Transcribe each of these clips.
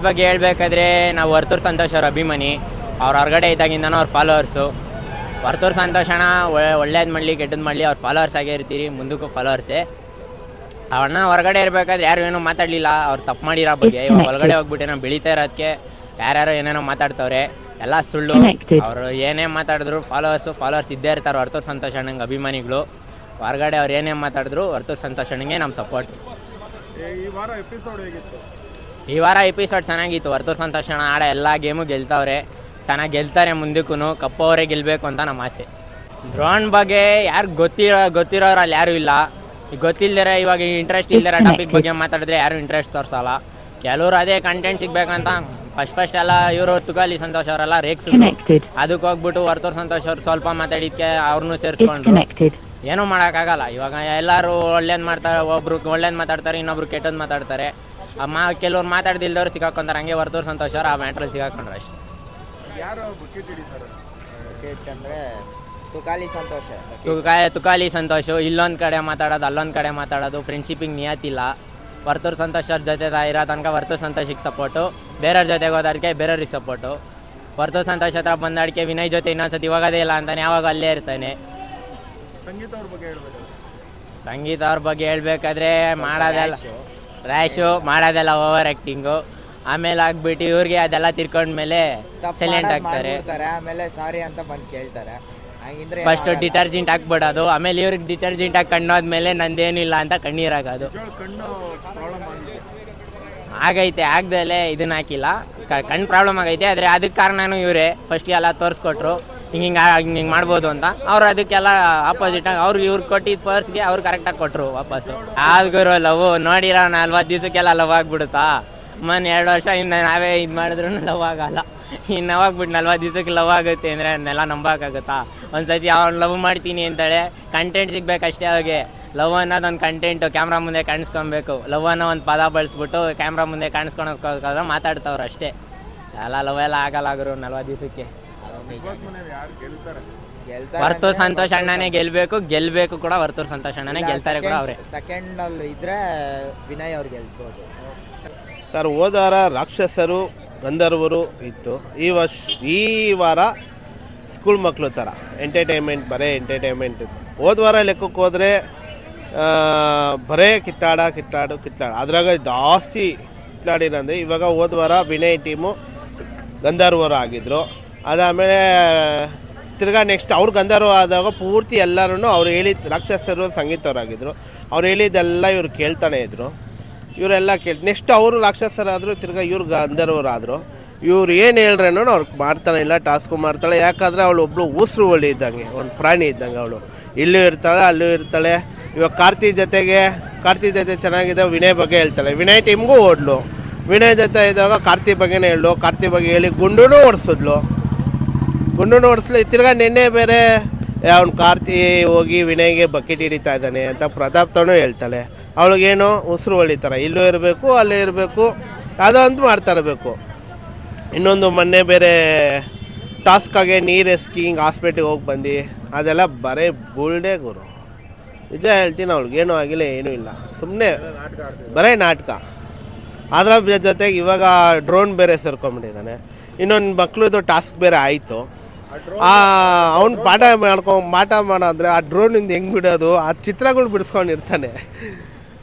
ಬಗ್ಗೆ ಹೇಳ್ಬೇಕಾದ್ರೆ ನಾವು ವರ್ತೂರು ಸಂತೋಷ್ ಅವ್ರ ಅಭಿಮಾನಿ. ಅವ್ರ ಹೊರಗಡೆ ಇದ್ದಾಗಿಂದನೂ ಅವ್ರ ಫಾಲೋವರ್ಸು. ವರ್ತೂರು ಸಂತೋಷ್ ಅಣ್ಣ ಒಳ್ಳೇದು ಮಾಡಲಿ ಕೆಟ್ಟದ್ದು ಮಾಡಲಿ ಅವ್ರ ಫಾಲೋವರ್ಸ್ ಆಗೇ ಇರ್ತೀರಿ, ಮುಂದಕ್ಕೂ ಫಾಲೋವರ್ಸೇ. ಅವಣ್ಣ ಹೊರಗಡೆ ಇರಬೇಕಾದ್ರೆ ಯಾರು ಏನೂ ಮಾತಾಡಲಿಲ್ಲ ಅವ್ರು ತಪ್ಪು ಮಾಡಿರೋ ಬಗ್ಗೆ. ಇವಾಗ ಒಳಗಡೆ ಹೋಗ್ಬಿಟ್ಟು ನಾವು ಬೆಳೀತಾ ಇರೋದಕ್ಕೆ ಯಾರ್ಯಾರೋ ಏನೇನೋ ಮಾತಾಡ್ತವ್ರೆ, ಎಲ್ಲ ಸುಳ್ಳು. ಅವರು ಏನೇ ಮಾತಾಡಿದ್ರು ಫಾಲೋವರ್ಸ್ ಇದ್ದೇ ಇರ್ತಾರೆ ವರ್ತೂರು ಸಂತೋಷ್ ಅಣ್ಣಂಗೆ ಅಭಿಮಾನಿಗಳು. ಹೊರಗಡೆ ಅವ್ರು ಏನೇ ಮಾತಾಡಿದ್ರು ವರ್ತೂರು ಸಂತೋಷ್ ಅಣ್ಣಂಗೆ ನಮ್ಮ ಸಪೋರ್ಟ್. ಈ ವಾರ ಎಪಿಸೋಡ್ ಚೆನ್ನಾಗಿತ್ತು. ವರ್ತೂರು ಸಂತೋಷ್ ಅಣ್ಣ ಆಡ ಎಲ್ಲ ಗೇಮು ಗೆಲ್ತವ್ರೆ, ಚೆನ್ನಾಗಿ ಗೆಲ್ತಾರೆ. ಮುಂದಕ್ಕೂ ಕಪ್ಪವರೇ ಗೆಲ್ಲಬೇಕು ಅಂತ ನಮ್ಮ ಆಸೆ. ಡ್ರೋನ್ ಬಗ್ಗೆ ಯಾರು ಗೊತ್ತಿರೋರು ಅಲ್ಲಿ ಯಾರೂ ಇಲ್ಲ. ಗೊತ್ತಿಲ್ಲದಿರ ಇವಾಗ ಇಂಟ್ರೆಸ್ಟ್ ಇಲ್ಲದಿರೋ ಟಾಪಿಕ್ ಬಗ್ಗೆ ಮಾತಾಡಿದ್ರೆ ಯಾರು ಇಂಟ್ರೆಸ್ಟ್ ತೋರಿಸಲ್ಲ. ಕೆಲವರು ಅದೇ ಕಂಟೆಂಟ್ ಸಿಗ್ಬೇಕಂತ ಫಸ್ಟ್ ಎಲ್ಲ ಇವರು ತುಕಾಲಿ ಸಂತೋಷ್ ಅವರೆಲ್ಲ ರೇಕ್ಸಿದ್ರು. ಅದಕ್ಕೆ ಹೋಗ್ಬಿಟ್ಟು ವರ್ತೂರು ಸಂತೋಷ್ ಅವ್ರು ಸ್ವಲ್ಪ ಮಾತಾಡಿದ್ಕೆ ಅವ್ರನ್ನೂ ಸೇರಿಸ್ಕೊಂಡ್ರು. ಏನೂ ಮಾಡೋಕ್ಕಾಗಲ್ಲ. ಇವಾಗ ಎಲ್ಲರೂ ಒಳ್ಳೇದು ಮಾಡ್ತಾರೆ, ಒಬ್ರು ಒಳ್ಳೇದು ಮಾತಾಡ್ತಾರೆ, ಇನ್ನೊಬ್ರು ಕೆಟ್ಟದ್ದು ಮಾತಾಡ್ತಾರೆ. ಕೆಲವ್ರು ಮಾತಾಡ್ದಿಲ್ದವ್ರು ಸಿಗಾಕೊಂತಾರೆ. ಹಂಗೆ ವರ್ತೂರು ಸಂತೋಷ್ ಅವ್ರು ಆ ಮ್ಯಾಟ್ರಲ್ಲಿ ಸಿಗಾಕೊಂಡ್ರು ಅಷ್ಟೇ. ತುಕಾಲಿ ಸಂತೋಷ್ ಇಲ್ಲೊಂದು ಕಡೆ ಮಾತಾಡೋದು ಅಲ್ಲೊಂದು ಕಡೆ ಮಾತಾಡೋದು, ಫ್ರೆಂಡ್ಶಿಪ್ಪಿಗೆ ನಿಯತ್ತಿಲ್ಲ. ವರ್ತೂರು ಸಂತೋಷ್ ಅವ್ರ ಜೊತೆ ಇರೋ ತನಕ ವರ್ತೂರು ಸಂತೋಷಿಗೆ ಸಪೋರ್ಟು, ಬೇರೆಯವ್ರ ಜೊತೆಗೆ ಹೋದಕ್ಕೆ ಬೇರೆಯವ್ರಿಗೆ ಸಪೋರ್ಟು. ವರ್ತೂರು ಸಂತೋಷ್ ಹತ್ರ ಬಂದಾಡಿಕೆ ವಿನಯ್ ಜೊತೆ ಇನ್ನೊಂದ್ಸತಿ ಹೋಗೋದೇ ಇಲ್ಲ ಅಂತಾನೆ, ಯಾವಾಗ ಅಲ್ಲೇ ಇರ್ತಾನೆ. ಸಂಗೀತ ಅವ್ರ ಬಗ್ಗೆ ಹೇಳ್ಬೇಕಾದ್ರೆ ಮಾಡೋದೆಲ್ಲ ರ್ಯಾಶು, ಮಾಡೋದೆಲ್ಲ ಓವರ್ ಆ್ಯಕ್ಟಿಂಗು. ಆಮೇಲೆ ಆಗ್ಬಿಟ್ಟು ಇವ್ರಿಗೆ ಅದೆಲ್ಲ ತಿರ್ಕೊಂಡ್ಮೇಲೆ ಸೈಲೆಂಟ್ ಆಗ್ತಾರೆ. ಆಮೇಲೆ ಸಾರಿ ಅಂತ ಬಂದು ಕೇಳ್ತಾರೆ. ಫಸ್ಟು ಡಿಟರ್ಜೆಂಟ್ ಹಾಕ್ಬಿಡೋದು, ಆಮೇಲೆ ಇವ್ರಿಗೆ ಡಿಟರ್ಜೆಂಟ್ ಹಾಕಿ ಕಣ್ಣೋದ್ಮೇಲೆ ನಂದೇನಿಲ್ಲ ಅಂತ ಕಣ್ಣೀರಾಗೋದು. ಆಗೈತೆ, ಆಗ್ದಲೇ ಇದನ್ನ ಹಾಕಿಲ್ಲ, ಕಣ್ಣು ಪ್ರಾಬ್ಲಮ್ ಆಗೈತೆ. ಆದರೆ ಅದಕ್ಕೆ ಕಾರಣನೂ ಇವರೇ. ಫಸ್ಟ್ ಎಲ್ಲ ತೋರಿಸ್ಕೊಟ್ರು ಹಿಂಗೆ ಮಾಡ್ಬೋದು ಅಂತ. ಅವ್ರು ಅದಕ್ಕೆಲ್ಲ ಆಪೋಸಿಟಾಗಿ ಇವ್ರಿಗೆ ಕೊಟ್ಟಿದ್ದು ಫಸ್ಟ್ಗೆ ಅವ್ರು ಕರೆಕ್ಟಾಗಿ ಕೊಟ್ಟರು ವಾಪಸ್ಸು. ಆದ್ರೂ ಲವ್ ನೋಡಿರೋ 40 ದಿವಸಕ್ಕೆಲ್ಲ ಲವ್ ಆಗಿಬಿಡುತ್ತಾ? 2 ವರ್ಷ ಇನ್ನು ನಾವೇ ಇದು ಮಾಡಿದ್ರು ಲವ್ ಆಗಲ್ಲ. ಇನ್ನು ಅವಾಗ್ಬಿಟ್ಟು 40 ದಿವಸಕ್ಕೆ ಲವ್ ಆಗುತ್ತೆ ಅಂದರೆ ಅದನ್ನೆಲ್ಲ ನಂಬೋಕ್ಕಾಗುತ್ತಾ? ಒಂದು ಸತಿ ಅವ್ನು ಲವ್ ಮಾಡ್ತೀನಿ ಅಂತಾಳೆ, ಕಂಟೆಂಟ್ ಸಿಗ್ಬೇಕಷ್ಟೇ. ಅವ್ರಿಗೆ ಲವ್ ಅನ್ನೋದೊಂದು ಕಂಟೆಂಟು ಕ್ಯಾಮ್ರಾ ಮುಂದೆ ಕಾಣಿಸ್ಕೊಬೇಕು. ಲವ್ ಅನ್ನೋ ಒಂದು ಪದ ಬಳಸ್ಬಿಟ್ಟು ಕ್ಯಾಮ್ರಾ ಮುಂದೆ ಕಾಣಿಸ್ಕೊಳೋಸ್ಕೋಸ್ಕರ ಮಾತಾಡ್ತವ್ರು ಅಷ್ಟೇ. ಎಲ್ಲ ಲವ್ ಎಲ್ಲ ಆಗಲ್ಲಾಗರು 40 ದಿವಸಕ್ಕೆ. ವರ್ತೂರು ಸಂತೋಷ್ ಅಣ್ಣನೇ ಗೆಲ್ಬೇಕು ಕೂಡ. ವರ್ತೂರು ಸಂತೋಷ್ ಅಣ್ಣನೇ ಗೆಲ್ತಾರೆ ಕೂಡ. ಅವರೇ ಸೆಕೆಂಡಲ್ಲಿ ಇದ್ರೆ ವಿನಯ್ ಅವ್ರು ಗೆಲ್ಬೋದು ಸರ್. ಹೋದ ವಾರ ರಾಕ್ಷಸರು ಗಂಧರ್ವರು ಇತ್ತು. ಈ ವಾರ ಸ್ಕೂಲ್ ಮಕ್ಕಳು ಥರ ಎಂಟರ್ಟೈನ್ಮೆಂಟ್, ಬರೀ ಎಂಟರ್ಟೈನ್ಮೆಂಟ್ ಇತ್ತು. ಹೋದ ವಾರ ಲೆಕ್ಕಕ್ಕೆ ಹೋದರೆ ಬರೇ ಕಿತ್ತಾಡು. ಅದ್ರಾಗ ಜಾಸ್ತಿ ಕಿತ್ತಾಡಿರಂದರೆ ಇವಾಗ ಹೋದ ವಾರ ವಿನಯ್ ಟೀಮು ಗಂಧರ್ವರು ಆಗಿದ್ದರು. ಅದಾದಮೇಲೆ ತಿರ್ಗಾ ನೆಕ್ಸ್ಟ್ ಅವ್ರು ಗಂಧರ್ವ ಆದಾಗ ಪೂರ್ತಿ ಎಲ್ಲರೂ ಅವ್ರು ಹೇಳಿದ್ದು ರಾಕ್ಷಸರು ಸಂಗೀತವರಾಗಿದ್ದರು. ಅವ್ರು ಹೇಳಿದ್ದೆಲ್ಲ ಇವ್ರು ಕೇಳ್ತಾನೆ ಇದ್ದರು. ಇವರೆಲ್ಲ ನೆಕ್ಸ್ಟ್ ಅವರು ರಾಕ್ಷಸರಾದರು, ತಿರ್ಗಾ ಇವ್ರು ಗಂಧರ್ವರಾದರು. ಇವ್ರು ಏನು ಹೇಳ್ರೇನೋ ಅವ್ರಿಗೆ ಮಾಡ್ತಾನೆ ಇಲ್ಲ, ಟಾಸ್ಕು ಮಾಡ್ತಾಳೆ. ಯಾಕಂದರೆ ಅವಳು ಒಬ್ಬಳು ಉಸಿರು ಒಳ್ಳೆ ಇದ್ದಂಗೆ, ಒಂದು ಪ್ರಾಣಿ ಇದ್ದಂಗೆ. ಅವಳು ಇಲ್ಲೂ ಇರ್ತಾಳೆ ಅಲ್ಲೂ ಇರ್ತಾಳೆ. ಇವಾಗ ಕಾರ್ತಿ ಜೊತೆ ಚೆನ್ನಾಗಿದೆ. ವಿನಯ್ ಬಗ್ಗೆ ಹೇಳ್ತಾಳೆ, ವಿನಯ್ ಟೀಮ್ಗೂ ಓಡ್ಲು. ವಿನಯ್ ಜೊತೆ ಇದ್ದಾಗ ಕಾರ್ತಿ ಬಗ್ಗೆನೇ ಹೇಳು. ಕಾರ್ತಿ ಬಗ್ಗೆ ಹೇಳಿ ಗುಂಡು ಓಡಿಸಿದ್ಲು. ತಿರ್ಗಾ ನಿನ್ನೆ ಬೇರೆ ಅವ್ನು ಕಾರ್ತಿ ಹೋಗಿ ವಿನಯ್ಗೆ ಬಕೆಟ್ ಹಿಡಿತಾ ಇದ್ದಾನೆ ಅಂತ ಪ್ರತಾಪ್ತನೂ ಹೇಳ್ತಾಳೆ. ಅವಳಿಗೇನೋ ಉಸಿರು ಹೊಳಿತಾರೆ, ಇಲ್ಲೂ ಇರಬೇಕು ಅಲ್ಲೂ ಇರಬೇಕು, ಯಾವುದೋ ಅಂತ ಮಾಡ್ತಾ ಇರಬೇಕು. ಇನ್ನೊಂದು ಮೊನ್ನೆ ಬೇರೆ ಟಾಸ್ಕಾಗೆ ನೀರು ಎಸ್ಕಿ ಹಿಂಗೆ ಹಾಸ್ಪಿಟ್ಲಿಗೆ ಹೋಗಿ ಬಂದು ಅದೆಲ್ಲ ಬರೀ ಬುಲ್ಡೆ ಗುರು. ನಿಜ ಹೇಳ್ತೀನಿ, ಅವ್ಳಿಗೇನೂ ಆಗಿಲ್ಲ, ಏನೂ ಇಲ್ಲ, ಸುಮ್ಮನೆ ಬರೀ ನಾಟಕ. ಅದರ ಜೊತೆಗೆ ಇವಾಗ ಡ್ರೋನ್ ಬೇರೆ ಸೇರ್ಕೊಂಡ್ಬಿಟ್ಟಿದ್ದಾನೆ. ಇನ್ನೊಂದು ಮಕ್ಳದ್ದು ಟಾಸ್ಕ್ ಬೇರೆ ಆಯಿತು. ಅವ್ನು ಮಾಟ ಮಾಡೋದ್ರೆ ಆ ಡ್ರೋನಿಂದ ಹೆಂಗೆ ಬಿಡೋದು, ಆ ಚಿತ್ರಗಳು ಬಿಡಿಸ್ಕೊಂಡಿರ್ತಾನೆ.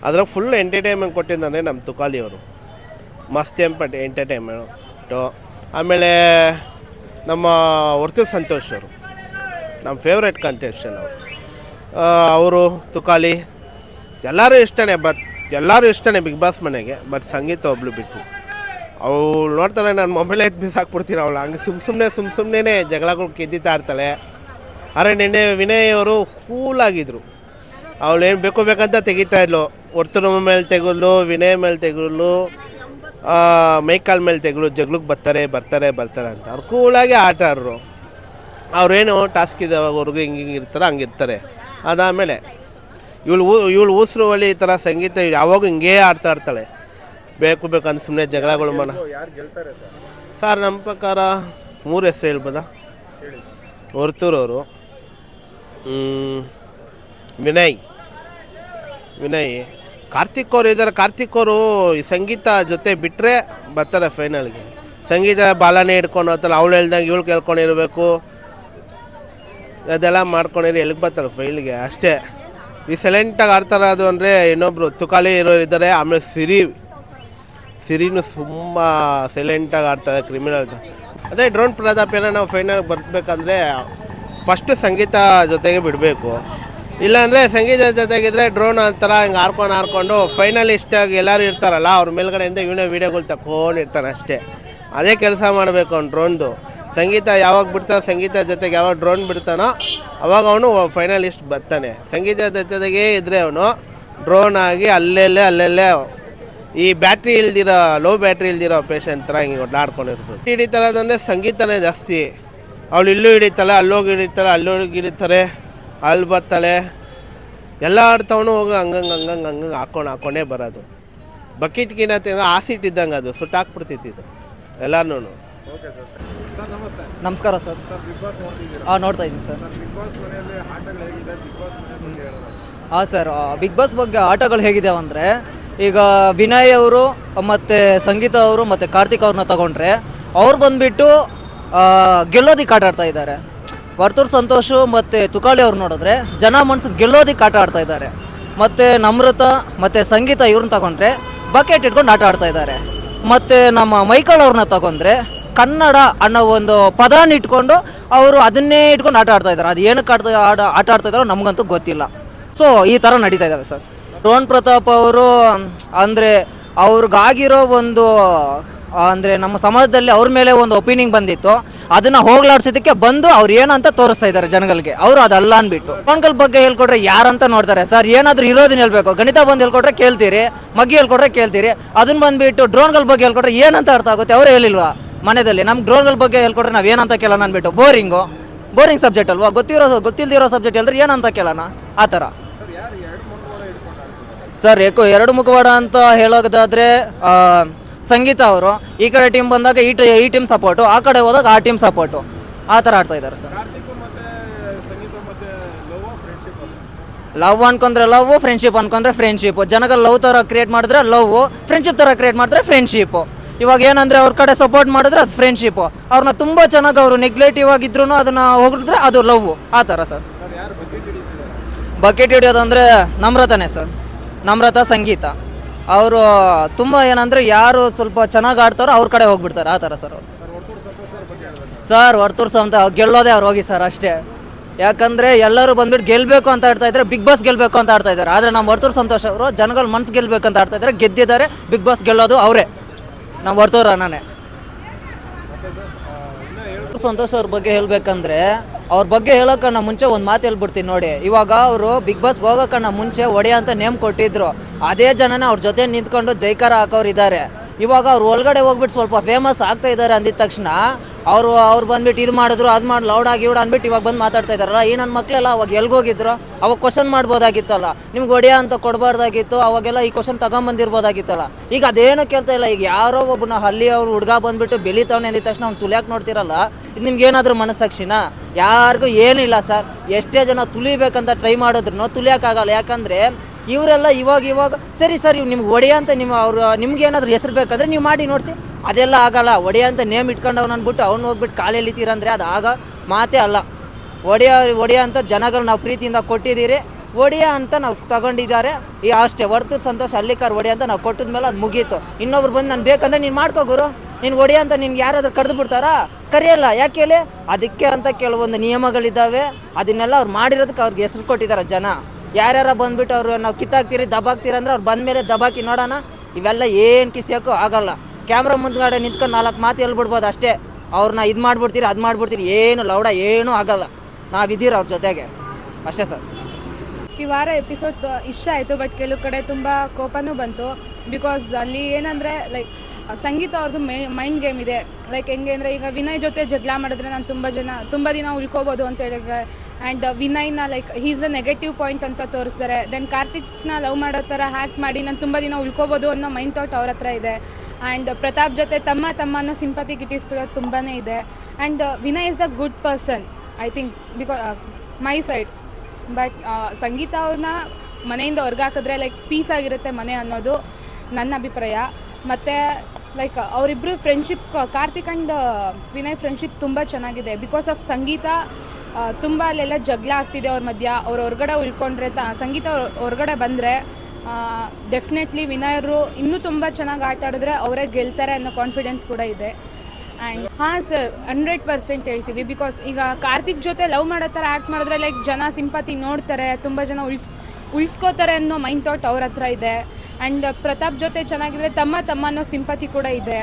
ಅದ್ರಾಗ ಫುಲ್ ಎಂಟರ್ಟೈನ್ಮೆಂಟ್ ಕೊಟ್ಟಿದ್ದಾನೆ ನಮ್ಮ ತುಕಾಲಿಯವರು. ಮಸ್ತ್ ಎಂಟರ್ಟೈನ್ಮೆಂಟು. ಆಮೇಲೆ ನಮ್ಮ ವರ್ತೂರು ಸಂತೋಷ್ ಅವರು ನಮ್ಮ ಫೇವ್ರೇಟ್ ಕಂಟೆಸ್ಟೆಂಟ್ ಅವರು. ತುಕಾಲಿ ಎಲ್ಲರೂ ಇಷ್ಟನೇ ಬಿಗ್ ಬಾಸ್ ಮನೆಗೆ. ಬಟ್ ಸಂಗೀತ ಒಬ್ಳು ಬಿಟ್ಟು ಅವಳು ನೋಡ್ತಾಳೆ, ನಾನು ಮೊಬೈಲ್ ಬಿಸಾಕ್ಬಿಡ್ತೀನಿ ಅವಳು. ಹಂಗೆ ಸುಮ್ಮನೆ ಜಗಳಗಳು ಕೆದ್ದಿತಾ ಇರ್ತಾಳೆ. ಆದರೆ ನಿನ್ನೆ ವಿನಯ್ ಅವರು ಕೂಲಾಗಿದ್ದರು. ಅವಳು ಏನು ಬೇಕಂತ ತೆಗಿತಾ ಇದ್ಲು. ವರ್ತೂರು ಮೇಲೆ ತೆಗಲು, ವಿನಯ್ ಮೇಲೆ ತೆಗಲು, ಮೈಕಾಲ್ ಮೇಲೆ ತೆಗಲು, ಜಗ್ಲಿಗೆ ಬರ್ತಾರೆ ಅಂತ ಅವ್ರು ಕೂಲಾಗಿ ಆಟ ಆಡ್ರು. ಅವ್ರೇನು ಟಾಸ್ಕ್ ಇದ್ದಾವರೆಗೂ ಹಿಂಗೆ ಇರ್ತಾರೆ, ಹಂಗಿರ್ತಾರೆ. ಅದಾದಮೇಲೆ ಇವಳು ಉಸಿರು ಒಲಿ ಈ ಥರ ಸಂಗೀತ ಯಾವಾಗ ಹಿಂಗೇ ಆಡ್ತಾ ಇರ್ತಾಳೆ. ಬೇಕಂತ ಸುಮ್ಮನೆ ಜಗಳಗಳು ಸರ್ ನಮ್ಮ ಪ್ರಕಾರ 3 ಹೆಸರು ಹೇಳ್ಬೋದಾ? ವರ್ತೂರವರು, ವಿನಯ್, ಕಾರ್ತಿಕ್ ಅವರು ಇದ್ದಾರೆ. ಕಾರ್ತಿಕ್ ಅವರು ಈ ಸಂಗೀತ ಜೊತೆ ಬಿಟ್ಟರೆ ಬರ್ತಾರೆ ಫೈನಲ್ಗೆ. ಸಂಗೀತ ಬಾಲನೇ ಹಿಡ್ಕೊಂಡು ಹೋಗ್ತಾರೆ, ಅವಳು ಹೇಳ್ದಂಗೆ ಇವಳು ಕೇಳ್ಕೊಂಡಿರ್ಬೇಕು, ಅದೆಲ್ಲ ಮಾಡ್ಕೊಂಡಿರಿ ಎಲ್ಲಿಗೆ ಬರ್ತಾರೆ ಫೈಲ್ಗೆ ಅಷ್ಟೇ. ಈ ಸೈಲೆಂಟಾಗಿ ಆಡ್ತಾರೆ ಅದು ಅಂದರೆ ಇನ್ನೊಬ್ಬರು ತುಕಾಲಿ ಇರೋರು ಇದ್ದಾರೆ. ಆಮೇಲೆ ಸಿರಿನೂ ತುಂಬ ಸೈಲೆಂಟಾಗಿ ಆಡ್ತಾರೆ ಕ್ರಿಮಿನಲ್. ಅದೇ ಡ್ರೋನ್ ಪ್ರತಾಪ್ ಏನೋ ನಾವು ಫೈನಲ್ಗೆ ಬರಬೇಕಂದ್ರೆ ಫಸ್ಟು ಸಂಗೀತ ಜೊತೆಗೆ ಬಿಡಬೇಕು. ಇಲ್ಲಾಂದರೆ ಸಂಗೀತ ಜೊತೆಗಿದ್ರೆ ಡ್ರೋನ್ ಅಂತಾರ ಹಿಂಗೆ ಹಾರ್ಕೊಂಡು ಫೈನಲಿಸ್ಟಾಗಿ ಎಲ್ಲರೂ ಇರ್ತಾರಲ್ಲ ಅವ್ರ ಮೇಲ್ಗಡೆಯಿಂದ ಇವನೇ ವೀಡಿಯೋಗಳು ತಗೊಂಡಿರ್ತಾನೆ ಅಷ್ಟೇ. ಅದೇ ಕೆಲಸ ಮಾಡಬೇಕು ಅವ್ನು ಡ್ರೋನ್ದು. ಸಂಗೀತ ಯಾವಾಗ ಬಿಡ್ತಾನೋ, ಸಂಗೀತ ಜೊತೆಗೆ ಯಾವಾಗ ಡ್ರೋನ್ ಬಿಡ್ತಾನೋ ಅವಾಗ ಅವನು ಫೈನಲಿಸ್ಟ್ ಬರ್ತಾನೆ. ಸಂಗೀತ ಜೊತೆಗೆ ಇದ್ದರೆ ಅವನು ಡ್ರೋನ್ ಆಗಿ ಅಲ್ಲೆಲ್ಲೇ ಈ ಬ್ಯಾಟ್ರಿ ಇಲ್ದಿರೋ ಲೋ ಬ್ಯಾಟ್ರಿ ಇಲ್ದಿರೋ ಪೇಷಂಟ್ ಥರ ಹಿಂಗೆ ಓಡಾಡ್ಕೊಂಡಿರ್ಬೋದು. ಹಿಡಿತಾಳದಂದರೆ ಸಂಗೀತನೇ ಜಾಸ್ತಿ. ಅವಳು ಇಲ್ಲೂ ಹಿಡಿತಾಳೆ, ಅಲ್ಲೋಗಿ ಹಿಡಿತಾಳೆ, ಅಲ್ಲೋಗಿ ಹಿಡಿತಾರೆ, ಅಲ್ಲಿ ಬರ್ತಾಳೆ, ಎಲ್ಲ ಆಡ್ತಾವನು ಹೋಗಿ ಹಂಗಂಗೆ ಹಾಕ್ಕೊಂಡೇ ಬರೋದು. ಬಕೆಟ್ಗಿನ ಆಸಿಟ್ ಇದ್ದಂಗೆ ಅದು ಸುಟ್ಟಾಕ್ಬಿಡ್ತಿತ್ತು ಇದು ಎಲ್ಲನೂ. ನಮಸ್ಕಾರ ಸರ್. ನೋಡ್ತಾ ಇದ್ದೀನಿ ಸರ್. ಹಾಂ ಸರ್, ಬಿಗ್ ಬಾಸ್ ಬಗ್ಗೆ ಆಟಗಳು ಹೇಗಿದೆ ಅಂದರೆ, ಈಗ ವಿನಯ್ ಅವರು ಮತ್ತು ಸಂಗೀತ ಅವರು ಮತ್ತು ಕಾರ್ತಿಕ್ ಅವ್ರನ್ನ ತಗೊಂಡ್ರೆ ಅವ್ರು ಬಂದುಬಿಟ್ಟು ಗೆಲ್ಲೋದಕ್ಕೆ ಆಟ ಆಡ್ತಾ ಇದ್ದಾರೆ. ವರ್ತೂರ್ ಸಂತೋಷು ಮತ್ತು ತುಕಾಲಿ ಅವ್ರು ನೋಡಿದ್ರೆ ಜನ ಮನಸ್ಸು ಗೆಲ್ಲೋದಕ್ಕೆ ಆಟ ಆಡ್ತಾ ಇದ್ದಾರೆ. ಮತ್ತು ನಮ್ರತ ಮತ್ತು ಸಂಗೀತ ಇವ್ರನ್ನ ತಗೊಂಡ್ರೆ ಬಕೆಟ್ ಇಟ್ಕೊಂಡು ಆಟ ಆಡ್ತಾ ಇದ್ದಾರೆ. ಮತ್ತು ನಮ್ಮ ಮೈಕಲ್ ಅವ್ರನ್ನ ತಗೊಂಡ್ರೆ ಕನ್ನಡ ಅನ್ನೋ ಒಂದು ಪದಾನ ಇಟ್ಕೊಂಡು ಅವರು ಅದನ್ನೇ ಇಟ್ಕೊಂಡು ಆಟ ಆಡ್ತಾ ಇದ್ದಾರೆ. ಅದು ಏನಕ್ಕೆ ಆಟ ಆಡ್ತಾ ಇದ್ದಾರೋ ನಮಗಂತೂ ಗೊತ್ತಿಲ್ಲ. ಸೊ ಈ ಥರ ನಡೀತಾ ಇದ್ದಾವೆ ಸರ್. ಡ್ರೋನ್ ಪ್ರತಾಪ್ ಅವರು ಅಂದರೆ ಅವ್ರಿಗಾಗಿರೋ ಒಂದು ಅಂದರೆ ನಮ್ಮ ಸಮಾಜದಲ್ಲಿ ಅವ್ರ ಮೇಲೆ ಒಂದು ಒಪಿನಿಯನ್ ಬಂದಿತ್ತು, ಅದನ್ನು ಹೋಗ್ಲಾಡ್ಸೋದಕ್ಕೆ ಬಂದು ಅವ್ರು ಏನಂತ ತೋರಿಸ್ತಾ ಇದ್ದಾರೆ ಜನಗಳಿಗೆ. ಅವರು ಅದಲ್ಲ ಅಂದ್ಬಿಟ್ಟು ಡ್ರೋನ್ಗಳ ಬಗ್ಗೆ ಹೇಳ್ಕೊಟ್ರೆ ಯಾರಂತ ನೋಡ್ತಾರೆ ಸರ್. ಏನಾದರೂ ಇರೋದನ್ನ ಹೇಳ್ಬೇಕು. ಗಣಿತ ಬಂದು ಹೇಳ್ಕೊಟ್ರೆ ಕೇಳ್ತೀರಿ, ಮಗ್ಗಿ ಹೇಳ್ಕೊಟ್ರೆ ಕೇಳ್ತೀರಿ. ಅದನ್ನ ಬಂದುಬಿಟ್ಟು ಡ್ರೋನ್ಗಳ ಬಗ್ಗೆ ಹೇಳ್ಕೊಟ್ರೆ ಏನಂತ ಅರ್ಥ ಆಗುತ್ತೆ? ಅವ್ರು ಹೇಳಿಲ್ವಾ ಮನೆಯಲ್ಲಿ ನಮ್ಗೆ ಡ್ರೋನ್ಗಳ ಬಗ್ಗೆ ಹೇಳ್ಕೊಟ್ರೆ ನಾವು ಏನಂತ ಕೇಳೋಣ ಅಂದ್ಬಿಟ್ಟು? ಬೋರಿಂಗ್ ಸಬ್ಜೆಕ್ಟ್ ಅಲ್ವಾ? ಗೊತ್ತಿಲ್ದಿರೋ ಸಬ್ಜೆಕ್ಟ್ ಹೇಳಿದ್ರೆ ಏನಂತ ಕೇಳೋಣ? ಆ ಥರ ಸರ್. ಎರಡು ಮುಖವಾಡ ಅಂತ ಹೇಳೋದಾದರೆ ಸಂಗೀತ ಅವರು ಈ ಕಡೆ ಟೀಮ್ ಬಂದಾಗ ಈ ಟೀಮ್ ಸಪೋರ್ಟು, ಆ ಕಡೆ ಹೋದಾಗ ಆ ಟೀಮ್ ಸಪೋರ್ಟು, ಆ ಥರ ಆಡ್ತಾ ಇದ್ದಾರೆ ಸರ್. ಲವ್ ಅನ್ಕೊಂಡ್ರೆ ಲವ್, ಫ್ರೆಂಡ್ಶಿಪ್ ಅನ್ಕೊಂಡ್ರೆ ಫ್ರೆಂಡ್ಶಿಪ್. ಜನಗಳು ಲವ್ ಥರ ಕ್ರಿಯೇಟ್ ಮಾಡಿದ್ರೆ ಲವ್, ಫ್ರೆಂಡ್ಶಿಪ್ ಥರ ಕ್ರಿಯೇಟ್ ಮಾಡಿದ್ರೆ ಫ್ರೆಂಡ್ಶಿಪ್ಪು. ಇವಾಗ ಏನಂದರೆ ಅವ್ರ ಕಡೆ ಸಪೋರ್ಟ್ ಮಾಡಿದ್ರೆ ಅದು ಫ್ರೆಂಡ್ಶಿಪ್ಪು. ಅವ್ರನ್ನ ತುಂಬ ಚೆನ್ನಾಗಿ ಅವರು ನೆಗ್ಲೆಕ್ಟಿವ್ ಆಗಿದ್ರು ಅದನ್ನು ಹೋಗಿದ್ರೆ ಅದು ಲವ್, ಆ ಥರ ಸರ್. ಬಕೆಟ್ ಹಿಡಿಯೋದಂದರೆ ನಮ್ರತಾನೇ ಸರ್. ನಮ್ರತ, ಸಂಗೀತ ಅವರು ತುಂಬ ಏನಂದರೆ ಯಾರು ಸ್ವಲ್ಪ ಚೆನ್ನಾಗಿ ಆಡ್ತಾರೋ ಅವ್ರ ಕಡೆ ಹೋಗ್ಬಿಡ್ತಾರೆ, ಆ ಥರ ಸರ್. ಅವರು ಸರ್ ವರ್ತೂರ್ ಅಂತ ಗೆಲ್ಲೋದೇ ಅವ್ರು ಹೋಗಿ ಸರ್ ಅಷ್ಟೇ. ಯಾಕಂದರೆ ಎಲ್ಲರೂ ಬಂದ್ಬಿಟ್ಟು ಗೆಲ್ಲಬೇಕು ಅಂತ ಆಡ್ತಾ ಇದ್ದಾರೆ, ಬಿಗ್ ಬಾಸ್ ಗೆಲ್ಲಬೇಕು ಅಂತ ಆಡ್ತಾ ಇದ್ದಾರೆ. ಆದರೆ ನಮ್ಮ ವರ್ತೂರ್ ಸಂತೋಷ್ ಅವರು ಜನಗಳ ಮನ್ಸು ಗೆಲ್ಲಬೇಕು ಅಂತ ಆಡ್ತಾ ಇದ್ದಾರೆ, ಗೆದ್ದಿದ್ದಾರೆ. ಬಿಗ್ ಬಾಸ್ ಗೆಲ್ಲೋದು ಅವರೇ, ನಮ್ಮ ವರ್ತೂರ್ ಅಣ್ಣನೇ. ಸಂತೋಷ್ ಅವ್ರ ಬಗ್ಗೆ ಹೇಳ್ಬೇಕಂದ್ರೆ ಅವ್ರ ಬಗ್ಗೆ ಹೇಳೋಕ್ಕನ್ನ ಮುಂಚೆ ಒಂದು ಮಾತು ಹೇಳ್ಬಿಡ್ತೀನಿ ನೋಡಿ. ಇವಾಗ ಅವರು ಬಿಗ್ ಬಾಸ್ ಹೋಗೋಕ್ಕನ್ನ ಮುಂಚೆ ಒಡೆಯ ಅಂತ ನೇಮ್ ಕೊಟ್ಟಿದ್ರು. ಅದೇ ಜನನ ಅವ್ರ ಜೊತೆ ನಿಂತ್ಕೊಂಡು ಜೈಕಾರ ಹಾಕೋರು ಇದ್ದಾರೆ. ಇವಾಗ ಅವ್ರು ಒಳಗಡೆ ಹೋಗ್ಬಿಟ್ಟು ಸ್ವಲ್ಪ ಫೇಮಸ್ ಆಗ್ತಾ ಇದ್ದಾರೆ ಅಂದಿದ ತಕ್ಷಣ ಅವ್ರು ಬಂದ್ಬಿಟ್ಟು ಇದು ಮಾಡಿದ್ರು, ಅದು ಮಾಡಿ ಲೌಡ್ ಆಗಿ ಇವ್ಡು ಅಂದ್ಬಿಟ್ಟು ಇವಾಗ ಬಂದು ಮಾತಾಡ್ತಾ ಇದ್ದಾರಲ್ಲ. ಈ ನನ್ನ ಮಕ್ಕಳೆಲ್ಲ ಅವಾಗ ಎಲ್ಗೋಗಿದ್ರು, ಅವಾಗ ಕ್ವಶನ್ ಮಾಡ್ಬೋದಾಗಿತ್ತಲ್ಲ, ನಿಮ್ಗೆ ಒಡೆಯ ಅಂತ ಕೊಡಬಾರ್ದಾಗಿತ್ತು, ಅವಾಗೆಲ್ಲ ಈ ಕ್ವಶನ್ ತಗೊಂಬಂದಿರ್ಬೋದಾಗಿತ್ತಲ್ಲ. ಈಗ ಅದೇನು ಕೇಳ್ತಾ ಇಲ್ಲ. ಈಗ ಯಾರೋ ಒಬ್ಬನ ಹಳ್ಳಿ ಅವ್ರು ಹುಡುಗ ಬಂದ್ಬಿಟ್ಟು ಬೆಳಿತಾವನೆ ಅಂದಿದ ತಕ್ಷಣ ಅವ್ನು ತುಲಿಯಾಕೆ ನೋಡ್ತಿರಲ್ಲ. ಇದು ನಿಮ್ಗೆ ಏನಾದರೂ ಮನಸ್ಸಾಕ್ಷಿನ? ಯಾರಿಗೂ ಏನಿಲ್ಲ ಸರ್. ಎಷ್ಟೇ ಜನ ತುಲಿಬೇಕಂತ ಟ್ರೈ ಮಾಡಿದ್ರು ತುಲಿಯೋಕ್ಕಾಗಲ್ಲ. ಯಾಕಂದರೆ ಇವರೆಲ್ಲ ಇವಾಗ ಸರಿ ಸರ್ ಇವ್ ನಿಮ್ಗೆ ಒಡೆಯ ಅಂತ ನಿಮ್ಗೆ ಏನಾದರೂ ಹೆಸರು ಬೇಕಾದರೆ ನೀವು ಮಾಡಿ ನೋಡಿಸಿ. ಅದೆಲ್ಲ ಆಗಲ್ಲ. ಒಡೆಯ ಅಂತ ನೇಮ್ ಇಟ್ಕೊಂಡು ಅವ್ನು ಅಂದ್ಬಿಟ್ಟು ಅವ್ನು ಹೋಗ್ಬಿಟ್ಟು ಕಾಲು ಎಳಿತೀರಂದರೆ ಅದು ಆಗ ಮಾತೇ ಅಲ್ಲ. ಒಡೆಯ ಅಂತ ಜನಗಳು ನಾವು ಪ್ರೀತಿಯಿಂದ ಕೊಟ್ಟಿದ್ದೀರಿ, ಒಡೆಯ ಅಂತ ನಾವು ತಗೊಂಡಿದ್ದಾರೆ ಅಷ್ಟೇ. ವರ್ತೂರ್ ಸಂತೋಷ್ ಹಳ್ಳಿಕಾರ್ ಒಡೆಯ ಅಂತ ನಾವು ಕೊಟ್ಟಿದ್ಮೇಲೆ ಅದು ಮುಗೀತು. ಇನ್ನೊಬ್ರು ಬಂದು ನಾನು ಬೇಕಂದ್ರೆ ನೀನು ಮಾಡ್ಕೋಗುರು, ನೀನು ಒಡೆಯ ಅಂತ ನಿನ್ಗೆ ಯಾರಾದರೂ ಕರೆದು ಬಿಡ್ತಾರಾ? ಕರೆಯಲ್ಲ. ಯಾಕೆ ಹೇಳಿ? ಅದಕ್ಕೆ ಅಂತ ಕೆಲವೊಂದು ನಿಯಮಗಳಿದ್ದಾವೆ. ಅದನ್ನೆಲ್ಲ ಅವ್ರು ಮಾಡಿರೋದಕ್ಕೆ ಅವ್ರಿಗೆ ಹೆಸರು ಕೊಟ್ಟಿದ್ದಾರೆ ಜನ. ಯಾರ್ಯಾರ ಬಂದ್ಬಿಟ್ಟು ಅವರು ನಾವು ಕಿತ್ತಾಕ್ತೀರಿ ದಬಾಕ್ತೀರಿ ಅಂದ್ರೆ ಅವ್ರು ಬಂದಮೇಲೆ ದಬಾಕಿ ನೋಡೋಣ. ಇವೆಲ್ಲ ಏನು ಕಿಸಿಯೋಕ್ಕೂ ಆಗಲ್ಲ. ಕ್ಯಾಮ್ರಾ ಮುಂದ್ಗಡೆ ನಿಂತ್ಕೊಂಡು 4 ಮಾತು ಹೇಳ್ಬಿಡ್ಬೋದು ಅಷ್ಟೇ. ಅವ್ರನ್ನ ಇದು ಮಾಡಿಬಿಡ್ತೀರಿ, ಅದು ಮಾಡಿಬಿಡ್ತೀರಿ, ಏನು ಲೌಡ ಏನೂ ಆಗಲ್ಲ. ನಾವಿದ್ದೀರ ಅವ್ರ ಜೊತೆಗೆ ಅಷ್ಟೇ ಸರ್. ಈ ವಾರ ಎಪಿಸೋಡ್ ಇಷ್ಟ ಆಯಿತು, ಬಟ್ ಕೆಲವು ಕಡೆ ತುಂಬ ಕೋಪನೂ ಬಂತು. ಬಿಕಾಸ್ ಅಲ್ಲಿ ಏನಂದರೆ ಲೈಕ್ ಸಂಗೀತ ಅವ್ರದ್ದು ಮೈಂಡ್ ಗೇಮ್ ಇದೆ. ಲೈಕ್ ಹೆಂಗೆ ಅಂದರೆ ಈಗ ವಿನಯ್ ಜೊತೆ ಜಗಳ ಮಾಡಿದ್ರೆ ನಾನು ತುಂಬ ದಿನ ಉಳ್ಕೋಬೋದು ಅಂತ ಹೇಳಿದ್ರೆ, ಆ್ಯಂಡ್ ವಿನಯ್ನ like he's a negative point ಅಂತ ತೋರಿಸ್ತಾರೆ. ದೆನ್ ಕಾರ್ತಿಕ್ನ ಲವ್ ಮಾಡೋ ಥರ ಹ್ಯಾಕ್ ಮಾಡಿ ನಾನು ತುಂಬ ದಿನ ಉಳ್ಕೋಬೋದು ಅನ್ನೋ ಮೈಂಡ್ ಥಾಟ್ ಅವ್ರ ಹತ್ರ ಇದೆ. ಆ್ಯಂಡ್ ಪ್ರತಾಪ್ ಜೊತೆ ತಮ್ಮನ ಸಿಂಪತಿ ಗಿಟ್ಟಿಸ್ಕೊಳ್ಳೋದು ತುಂಬಾ ಇದೆ. And Vinay is the good person I think because my side. But Sangeetha ಅವ್ರನ್ನ ಮನೆಯಿಂದ ಹೊರ್ಗೆ ಹಾಕಿದ್ರೆ ಲೈಕ್ ಪೀಸ್ ಆಗಿರುತ್ತೆ ಮನೆ ಅನ್ನೋದು ನನ್ನ ಅಭಿಪ್ರಾಯ. ಮತ್ತು ಲೈಕ್ ಅವರಿಬ್ಬರು friendship, Karthik and Vinay friendship ತುಂಬ ಚೆನ್ನಾಗಿದೆ. ಬಿಕಾಸ್ ಆಫ್ ಸಂಗೀತ ತುಂಬ ಅಲ್ಲೆಲ್ಲ ಜಗಳ ಆಗ್ತಿದೆ ಅವ್ರ ಮಧ್ಯ. ಅವ್ರು ಹೊರಗಡೆ ಉಳ್ಕೊಂಡ್ರೆ ಸಂಗೀತ ಹೊರಗಡೆ ಬಂದರೆ ಡೆಫಿನೆಟ್ಲಿ ವಿನಯರು ಇನ್ನೂ ತುಂಬ ಚೆನ್ನಾಗಿ ಆಟ ಆಡಿದ್ರೆ ಅವರೇ ಗೆಲ್ತಾರೆ ಅನ್ನೋ ಕಾನ್ಫಿಡೆನ್ಸ್ ಕೂಡ ಇದೆ. ಆ್ಯಂಡ್ ಹಾಂ ಸರ್, 100% ಹೇಳ್ತೀವಿ. ಬಿಕಾಸ್ ಈಗ ಕಾರ್ತಿಕ್ ಜೊತೆ ಲವ್ ಮಾಡೋ ಥರ ಆ್ಯಕ್ಟ್ ಮಾಡಿದ್ರೆ ಲೈಕ್ ಜನ ಸಿಂಪತಿ ನೋಡ್ತಾರೆ, ತುಂಬ ಜನ ಉಳಿಸ್ಕೋತಾರೆ ಅನ್ನೋ ಮೈಂಡ್ ಥಾಟ್ ಅವ್ರ ಹತ್ರ ಇದೆ. ಆ್ಯಂಡ್ ಪ್ರತಾಪ್ ಜೊತೆ ಚೆನ್ನಾಗಿದ್ರೆ ತಮ್ಮ ಅನ್ನೋ ಸಿಂಪತಿ ಕೂಡ ಇದೆ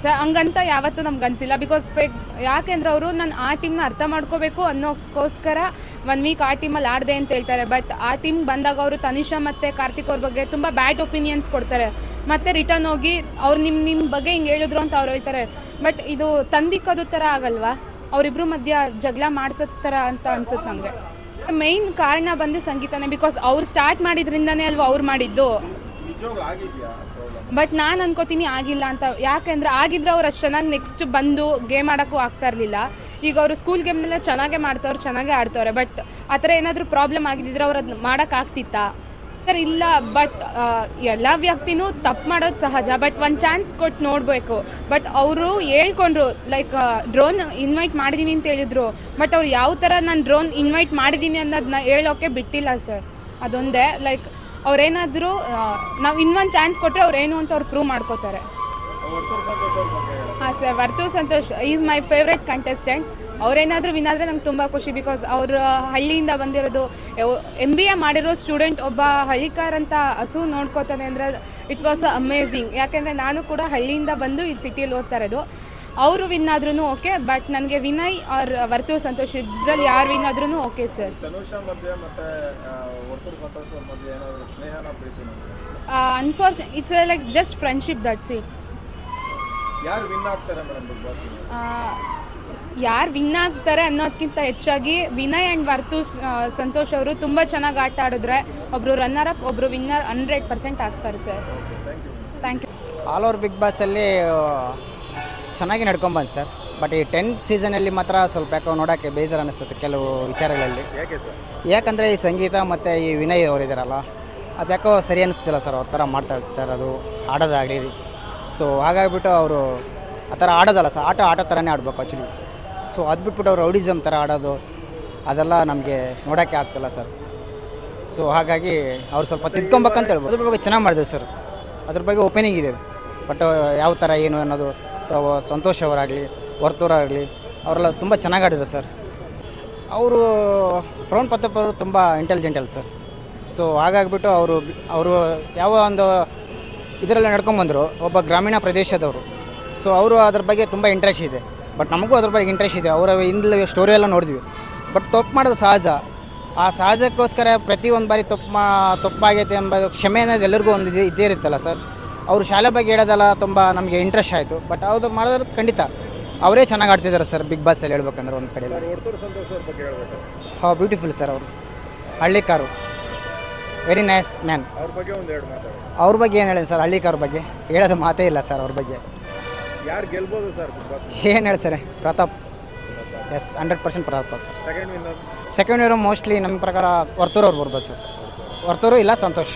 ಸರ್. ಹಂಗಂತ ಯಾವತ್ತೂ ನಮ್ಗೆ ಅನಿಸಿಲ್ಲ. ಬಿಕಾಸ್ ಯಾಕೆಂದ್ರೆ ಅವರು ನಾನು ಆ ಟೀಮ್ನ ಅರ್ಥ ಮಾಡ್ಕೋಬೇಕು ಅನ್ನೋಕ್ಕೋಸ್ಕರ 1 ವೀಕ್ ಆ ಟೀಮಲ್ಲಿ ಆಡಿದೆ ಅಂತ ಹೇಳ್ತಾರೆ. ಬಟ್ ಆ ಟೀಮ್ ಬಂದಾಗ ಅವರು ತನಿಷಾ ಮತ್ತು ಕಾರ್ತಿಕ್ ಅವ್ರ ಬಗ್ಗೆ ತುಂಬ ಬ್ಯಾಡ್ ಒಪಿನಿಯನ್ಸ್ ಕೊಡ್ತಾರೆ. ಮತ್ತು ರಿಟರ್ನ್ ಹೋಗಿ ಅವ್ರು ನಿಮ್ಮ ಬಗ್ಗೆ ಹಿಂಗೆ ಹೇಳಿದ್ರು ಅಂತ ಅವ್ರು ಹೇಳ್ತಾರೆ. ಬಟ್ ಇದು ತಂದಿಕ್ಕೋದು ಥರ ಆಗಲ್ವಾ, ಅವರಿಬ್ಬರು ಮಧ್ಯ ಜಗಳ ಮಾಡಿಸೋ ಥರ ಅಂತ ಅನ್ಸುತ್ತೆ ನನಗೆ. ಮೇಯ್ನ್ ಕಾರಣ ಬಂದು ಸಂಗೀತನೇ. ಬಿಕಾಸ್ ಅವ್ರು ಸ್ಟಾರ್ಟ್ ಮಾಡಿದ್ರಿಂದನೇ ಅಲ್ವಾ ಅವ್ರು ಮಾಡಿದ್ದು. ಬಟ್ ನಾನು ಅನ್ಕೋತೀನಿ ಆಗಿಲ್ಲ ಅಂತ. ಯಾಕೆಂದರೆ ಆಗಿದ್ರೆ ಅವ್ರು ಅಷ್ಟು ಚೆನ್ನಾಗಿ ನೆಕ್ಸ್ಟ್ ಬಂದು ಗೇಮ್ ಆಡೋಕ್ಕೂ ಆಗ್ತಾ ಇರಲಿಲ್ಲ. ಈಗ ಅವರು ಸ್ಕೂಲ್ ಗೇಮ್ನೆಲ್ಲ ಚೆನ್ನಾಗೇ ಮಾಡ್ತವ್ರು, ಚೆನ್ನಾಗೇ ಆಡ್ತವ್ರೆ. ಬಟ್ ಆ ಥರ ಏನಾದರೂ ಪ್ರಾಬ್ಲಮ್ ಆಗಿದ್ದಿದ್ರೆ ಅವ್ರು ಅದನ್ನ ಮಾಡೋಕ್ಕಾಗ್ತಿತ್ತಾ ಸರ್? ಇಲ್ಲ. ಬಟ್ ಎಲ್ಲ ವ್ಯಕ್ತಿನೂ ತಪ್ಪು ಮಾಡೋದು ಸಹಜ. ಬಟ್ ಒಂದು ಚಾನ್ಸ್ ಕೊಟ್ಟು ನೋಡಬೇಕು. ಬಟ್ ಅವರು ಹೇಳ್ಕೊಂಡ್ರು ಲೈಕ್ ಡ್ರೋನ್ ಇನ್ವೈಟ್ ಮಾಡಿದ್ದೀನಿ ಅಂತ ಹೇಳಿದ್ರು. ಬಟ್ ಅವ್ರು ಯಾವ ಥರ ನಾನು ಡ್ರೋನ್ ಇನ್ವೈಟ್ ಮಾಡಿದ್ದೀನಿ ಅನ್ನೋದನ್ನ ಹೇಳೋಕ್ಕೆ ಬಿಟ್ಟಿಲ್ಲ ಸರ್. ಅದೊಂದೇ ಲೈಕ್ ಅವ್ರೇನಾದರೂ ನಾವು ಇನ್ನೊಂದು ಚಾನ್ಸ್ ಕೊಟ್ಟರೆ ಅವ್ರು ಏನು ಅಂತ ಅವ್ರು ಪ್ರೂವ್ ಮಾಡ್ಕೋತಾರೆ. ಹಾಂ ಸರ್, Varthur Santhosh is my favourite contestant. ಅವರೇನಾದರೂ ವಿನ್ ಆದರೆ ನಂಗೆ ತುಂಬ ಖುಷಿ. ಬಿಕಾಸ್ ಅವರು ಹಳ್ಳಿಯಿಂದ ಬಂದಿರೋದು, MBA ಮಾಡಿರೋ ಸ್ಟೂಡೆಂಟ್ ಒಬ್ಬ ಹಳ್ಳಿಕಾರ್ ಅಂತ ಹಸು ನೋಡ್ಕೋತಾನೆ ಅಂದರೆ ಇಟ್ ವಾಸ್ ಅಮೇಝಿಂಗ್. ಯಾಕೆಂದರೆ ನಾನು ಕೂಡ ಹಳ್ಳಿಯಿಂದ ಬಂದು ಈ ಸಿಟಿಯಲ್ಲಿ ಓದ್ತಾ ಇರೋದು. ಅವರು ವಿನ್ ಆದ್ರೂ ಓಕೆ. ಬಟ್ ನನಗೆ ವಿನಯ್ ಆರ್ ವರ್ತೂರ್ ಸಂತೋಷ್ ಇಬ್ಬರಲ್ಲಿ ಯಾರು ವಿನ್ ಆದ್ರೂ okay sir. Unfortunate it's like just friendship, that's it. ಯಾರು ವಿನ್ ಆಗ್ತಾರೆ ಅನ್ನೋದಕ್ಕಿಂತ ಹೆಚ್ಚಾಗಿ ವಿನಯ್ ಆ್ಯಂಡ್ ವರ್ತೂರ್ ಸಂತೋಷ್ ಅವರು ತುಂಬ ಚೆನ್ನಾಗಿ ಆಟ ಆಡಿದ್ರೆ ಒಬ್ಬರು ರನ್ನರ್ ಅಪ್, ಒಬ್ಬರು ವಿನ್ನರ್ 100% ಆಗ್ತಾರೆ ಸರ್. Thank you. All over big ಬಾಸಲ್ಲಿ ಚೆನ್ನಾಗಿ ನಡ್ಕೊಂಬಂದು ಸರ್. ಬಟ್ ಈ 10th ಸೀಸನಲ್ಲಿ ಮಾತ್ರ ಸ್ವಲ್ಪ ಯಾಕೋ ನೋಡೋಕ್ಕೆ ಬೇಜಾರು ಅನ್ನಿಸುತ್ತೆ ಕೆಲವು ವಿಚಾರಗಳಲ್ಲಿ. ಯಾಕಂದರೆ ಈ ಸಂಗೀತ ಮತ್ತು ಈ ವಿನಯ್ ಅವರಿದ್ದಾರಲ್ಲ, ಅದು ಯಾಕೋ ಸರಿ ಅನ್ನಿಸ್ತಿಲ್ಲ ಸರ್. ಅವ್ರ ಥರ ಮಾಡ್ತಾ ಇರೋದು ಆಡೋದಾಗಲಿ. ಸೊ ಹಾಗಾಗಿಬಿಟ್ಟು ಅವರು ಆ ಥರ ಆಡೋದಲ್ಲ ಸರ್, ಆಟ ಥರನೇ ಆಡಬೇಕು ಆ್ಯಕ್ಚುಲಿ. ಸೊ ಅದು ಬಿಟ್ಬಿಟ್ಟು ಅವ್ರು ರೌಡಿಸಮ್ ಥರ ಆಡೋದು ಅದೆಲ್ಲ ನಮಗೆ ನೋಡೋಕ್ಕೆ ಆಗ್ತಿಲ್ಲ ಸರ್. ಸೊ ಹಾಗಾಗಿ ಅವ್ರು ಸ್ವಲ್ಪ ತಿದ್ಕೊಬೇಕಂತ ಹೇಳ್ಬೋದು. ಅದ್ರ ಬಗ್ಗೆ ಚೆನ್ನಾಗಿ ಮಾಡಿದ್ರು ಸರ್, ಅದ್ರ ಬಗ್ಗೆ ಒಪಿನಿಂಗ್ ಇದೆ. ಬಟ್ ಯಾವ ಥರ ಏನು ಅನ್ನೋದು ಸಂತೋಷ್ ಅವರಾಗಲಿ ವರ್ತೂರ್ ಆಗಲಿ ಅವರೆಲ್ಲ ತುಂಬ ಚೆನ್ನಾಗಿ ಆಡಿದ್ರು ಸರ್. ಅವರು ಪ್ರವೀಣ್ ಪ್ರತಾಪ್ ಅವರು ತುಂಬ ಇಂಟೆಲಿಜೆಂಟ್ ಅಲ್ಲ ಸರ್. ಸೊ ಹಾಗಾಗಿಬಿಟ್ಟು ಅವರು ಯಾವ ಒಂದು ಇದರಲ್ಲಿ ನಡ್ಕೊಂಬಂದರು, ಒಬ್ಬ ಗ್ರಾಮೀಣ ಪ್ರದೇಶದವರು. ಸೊ ಅವರು ಅದ್ರ ಬಗ್ಗೆ ತುಂಬ ಇಂಟ್ರೆಸ್ಟ್ ಇದೆ. ಬಟ್ ನಮಗೂ ಅದ್ರ ಬಗ್ಗೆ ಇಂಟ್ರೆಸ್ಟ್ ಇದೆ. ಅವರ ಹಿಂದೆ ಸ್ಟೋರಿ ಎಲ್ಲ ನೋಡಿದ್ವಿ. ಬಟ್ ತಪ್ಪು ಮಾಡೋದು ಸಹಜ. ಆ ಸಹಜಕ್ಕೋಸ್ಕರ ಪ್ರತಿಯೊಂದು ಬಾರಿ ತಪ್ಪಾಗೈತೆ ಎಂಬುದು ಕ್ಷಮೆ ಅನ್ನೋದು ಎಲ್ಲರಿಗೂ ಒಂದು ಇದ್ದೇ ಇರುತ್ತಲ್ಲ ಸರ್. ಅವರು ಶಾಲೆ ಬಗ್ಗೆ ಹೇಳೋದೆಲ್ಲ ತುಂಬ ನಮಗೆ ಇಂಟ್ರೆಸ್ಟ್ ಆಯಿತು. ಬಟ್ ಅದು ಮಾಡೋದು ಖಂಡಿತ ಅವರೇ ಚೆನ್ನಾಗಿ ಆಡ್ತಿದ್ದಾರೆ ಸರ್ ಬಿಗ್ ಬಾಸಲ್ಲಿ ಹೇಳ್ಬೇಕಂದ್ರೆ ಒಂದು ಕಡೆ. ಹಾಂ, ಬ್ಯೂಟಿಫುಲ್ ಸರ್. ಅವರು ಹಳ್ಳಿಕಾರು, ವೆರಿ ನೈಸ್ ಮ್ಯಾನ್. ಅವ್ರ ಬಗ್ಗೆ ಏನು ಹೇಳಿದೆ ಸರ್? ಹಳ್ಳಿಕಾರ್ ಬಗ್ಗೆ ಹೇಳೋದು ಮಾತೇ ಇಲ್ಲ ಸರ್. ಅವ್ರ ಬಗ್ಗೆ ಏನು ಹೇಳಿ sir? Pratap. Yes, 100% Pratap sir. Second winner mostly ನಮ್ಮ ಪ್ರಕಾರ ವರ್ತೂರ್ ಅವ್ರು ಬರ್ಬೋದು ಸರ್. ವರ್ತೂರು ಇಲ್ಲ ಸಂತೋಷ್.